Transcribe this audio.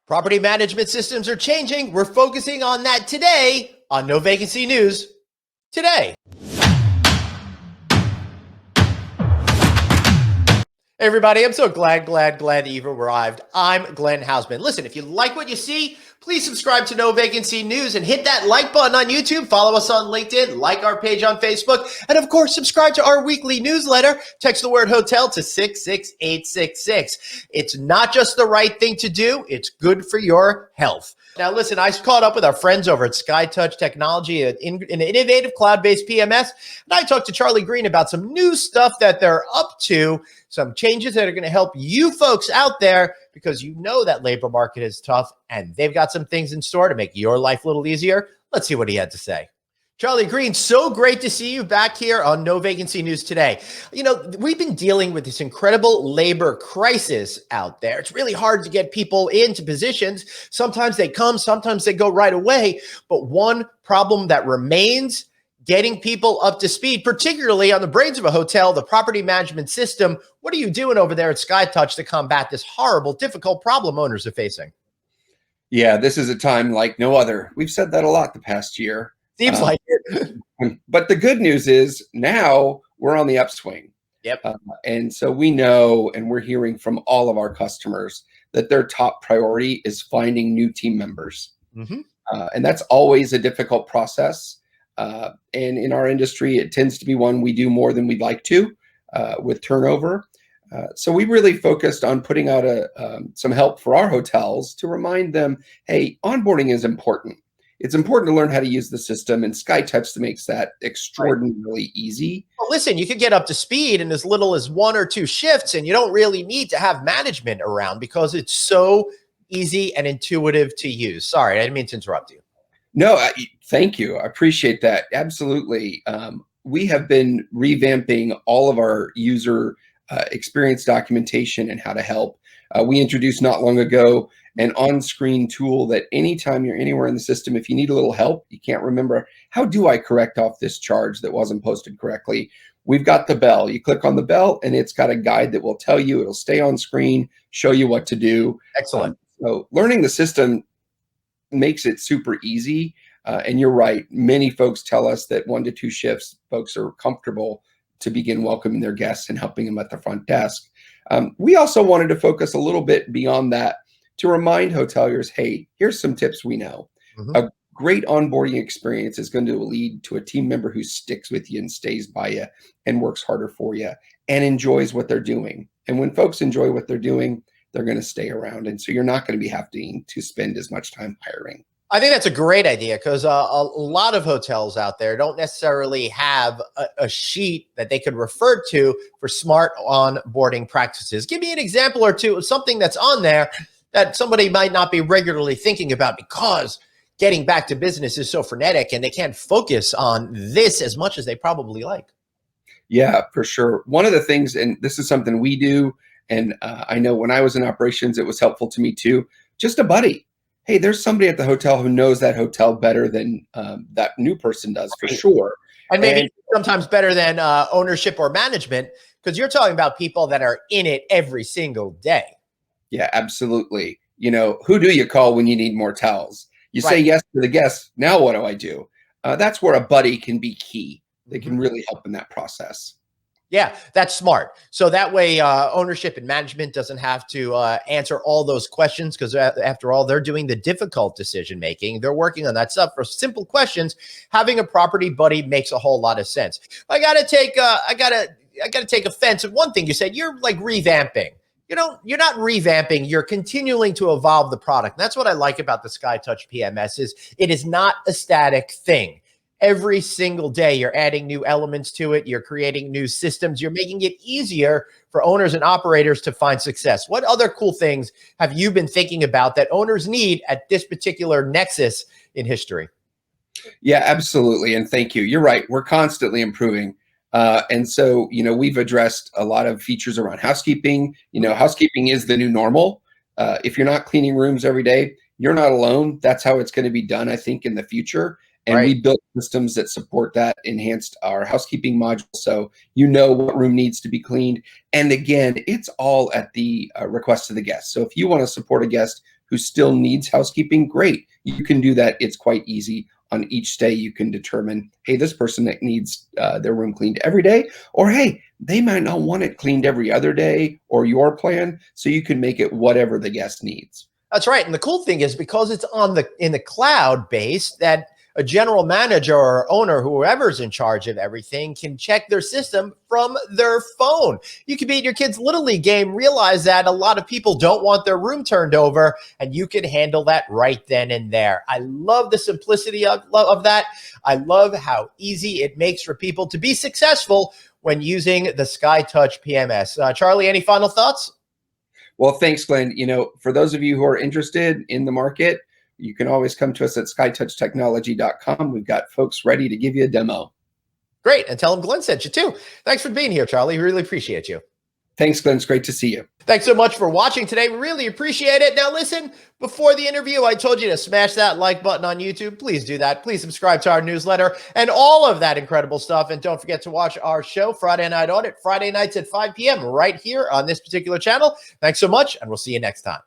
Property management systems are changing. We're focusing on that today on No Vacancy News Today. Hey everybody, I'm so glad you've arrived. I'm Glenn Hausman. Listen, if you like what you see, please subscribe to No Vacancy News and hit that like button on YouTube. Follow us on LinkedIn, like our page on Facebook, and of course, subscribe to our weekly newsletter. Text the word hotel to 66866. It's not just the right thing to do, it's good for your health. Now, listen, I caught up with our friends over at SkyTouch Technology, an innovative cloud-based PMS, and I talked to Charlie Green about some new stuff that they're up to, some changes that are going to help you folks out there because you know that labor market is tough, and they've got some things in store to make your life a little easier. Let's see what he had to say. Charlie Green, so great to see you back here on No Vacancy News Today. You know, we've been dealing with this incredible labor crisis out there. It's really hard to get people into positions. Sometimes they come, sometimes they go right away. But one problem that remains, getting people up to speed, particularly on the brains of a hotel, the property management system. What are you doing over there at SkyTouch to combat this horrible, difficult problem owners are facing? Yeah, this is a time like no other. We've said that a lot the past year. Seems like it. But the good news is now we're on the upswing. Yep. And so we know, and we're hearing from all of our customers that their top priority is finding new team members. Mm-hmm. And that's always a difficult process. And in our industry, it tends to be one we do more than we'd like to with turnover. So we really focused on putting out some help for our hotels to remind them, hey, onboarding is important. It's important to learn how to use the system, and SkyTouch makes that extraordinarily easy. Well, listen, you can get up to speed in as little as 1 or 2 shifts, and you don't really need to have management around because it's so easy and intuitive to use. Sorry, I didn't mean to interrupt you. No, thank you. I appreciate that. Absolutely. We have been revamping all of our user experience documentation and how to help. We introduced not long ago an on-screen tool that anytime you're anywhere in the system, if you need a little help, you can't remember, how do I correct off this charge that wasn't posted correctly? We've got the bell. You click on the bell and it's got a guide that will tell you, it'll stay on screen, show you what to do. Excellent. So learning the system makes it super easy. And you're right. Many folks tell us that 1 to 2 shifts, folks are comfortable to begin welcoming their guests and helping them at the front desk. We also wanted to focus a little bit beyond that to remind hoteliers, hey, here's some tips we know. Mm-hmm. A great onboarding experience is going to lead to a team member who sticks with you and stays by you and works harder for you and enjoys what they're doing. And when folks enjoy what they're doing, they're going to stay around. And so you're not going to be having to spend as much time hiring. I think that's a great idea because a lot of hotels out there don't necessarily have a sheet that they could refer to for smart onboarding practices. Give me an example or two of something that's on there that somebody might not be regularly thinking about because getting back to business is so frenetic and they can't focus on this as much as they probably like. Yeah, for sure. One of the things, and this is something we do, and I know when I was in operations, it was helpful to me too, just a buddy. Hey, there's somebody at the hotel who knows that hotel better than that new person does, for sure. And maybe sometimes better than ownership or management, because you're talking about people that are in it every single day. Yeah, absolutely. You know, who do you call when you need more towels? You say yes to the guest. Now what do I do? That's where a buddy can be key. They can really help in that process. Yeah, that's smart. So that way ownership and management doesn't have to answer all those questions because after all, they're doing the difficult decision making. They're working on that stuff. For simple questions, having a property buddy makes a whole lot of sense. I gotta take offense at one thing you said. You're like revamping. You're not revamping, you're continuing to evolve the product. And that's what I like about the SkyTouch PMS is it is not a static thing. Every single day, you're adding new elements to it. You're creating new systems. You're making it easier for owners and operators to find success. What other cool things have you been thinking about that owners need at this particular nexus in history? Yeah, absolutely. And thank you. You're right. We're constantly improving. And so, we've addressed a lot of features around housekeeping. Housekeeping is the new normal. If you're not cleaning rooms every day, you're not alone. That's how it's going to be done, I think, in the future. And we built systems that support that, enhanced our housekeeping module. So what room needs to be cleaned. And again, it's all at the request of the guest. So if you want to support a guest who still needs housekeeping, great. You can do that. It's quite easy. On each stay, you can determine, hey, this person that needs their room cleaned every day, or hey, they might not want it cleaned every other day, or your plan. So you can make it whatever the guest needs. That's right. And the cool thing is, because it's in the cloud base, that a general manager or owner, whoever's in charge of everything, can check their system from their phone. You can be at your kid's Little League game, realize that a lot of people don't want their room turned over, and you can handle that right then and there. I love the simplicity of that. I love how easy it makes for people to be successful when using the SkyTouch PMS. Charlie, any final thoughts? Well, thanks, Glenn. For those of you who are interested in the market, you can always come to us at SkyTouchTechnology.com. We've got folks ready to give you a demo. Great. And tell them Glenn sent you too. Thanks for being here, Charlie. We really appreciate you. Thanks, Glenn. It's great to see you. Thanks so much for watching today. We really appreciate it. Now, listen, before the interview, I told you to smash that like button on YouTube. Please do that. Please subscribe to our newsletter and all of that incredible stuff. And don't forget to watch our show, Friday Night Audit, Friday nights at 5 p.m. right here on this particular channel. Thanks so much, and we'll see you next time.